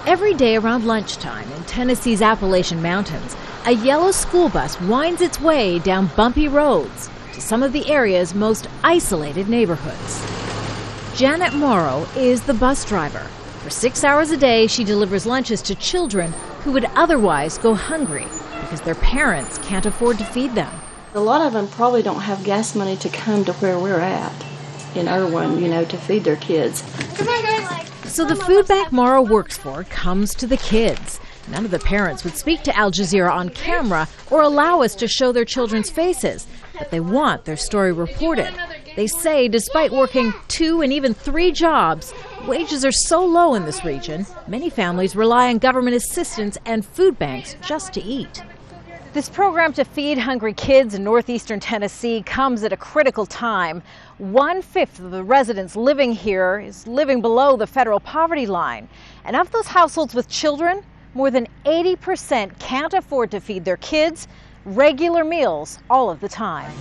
Every day around lunchtime in Tennessee's Appalachian Mountains, a yellow school bus winds its way down bumpy roads to some of the area's most isolated neighborhoods. Janet Morrow is the bus driver. For 6 hours a day, she delivers lunches to children who would otherwise go hungry because their parents can't afford to feed them. A lot of them probably don't have gas money to come to where we're at in Irwin, to feed their kids. Come on, guys. So the food bank Morrow works for comes to the kids. None of the parents would speak to Al Jazeera on camera or allow us to show their children's faces, but they want their story reported. They say despite working 2 and even 3 jobs, wages are so low in this region, many families rely on government assistance and food banks just to eat. This program to feed hungry kids in northeastern Tennessee comes at a critical time. 1/5 of the residents living here is living below the federal poverty line. And of those households with children, more than 80% can't afford to feed their kids regular meals all of the time.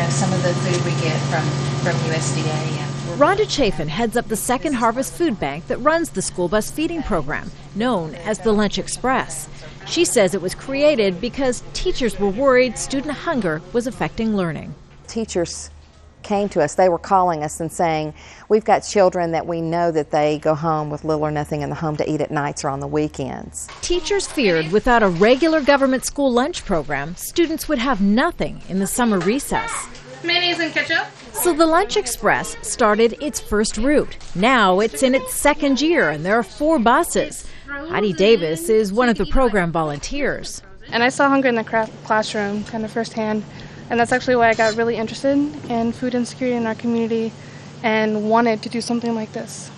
Some of the food we get from USDA. Rhonda Chafin heads up the Second Harvest Food Bank that runs the school bus feeding program, known as the Lunch Express. She says it was created because teachers were worried student hunger was affecting learning. Teachers came to us. They were calling us and saying, we've got children that we know that they go home with little or nothing in the home to eat at nights or on the weekends. Teachers feared without a regular government school lunch program, students would have nothing in the summer recess. Mayonnaise and ketchup. So the Lunch Express started its first route. Now it's in its second year and there are 4 buses. Heidi Davis is one of the program volunteers. And I saw hunger in the classroom kind of firsthand. And that's actually why I got really interested in food insecurity in our community and wanted to do something like this.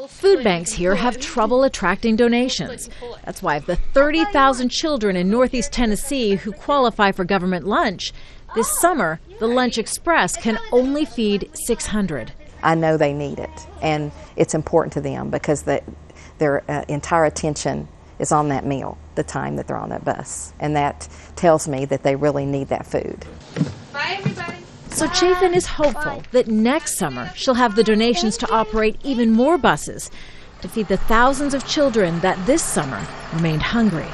Food banks here have trouble attracting donations. That's why of the 30,000 children in northeast Tennessee who qualify for government lunch, this summer the Lunch Express can only feed 600. I know they need it, and it's important to them because their entire attention is on that meal, the time that they're on that bus. And that tells me that they really need that food. Bye, everybody. So Chafin is hopeful that next summer she'll have the donations to operate even more buses to feed the thousands of children that this summer remained hungry.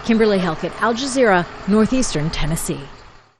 Kimberly Halkett, Al Jazeera, northeastern Tennessee.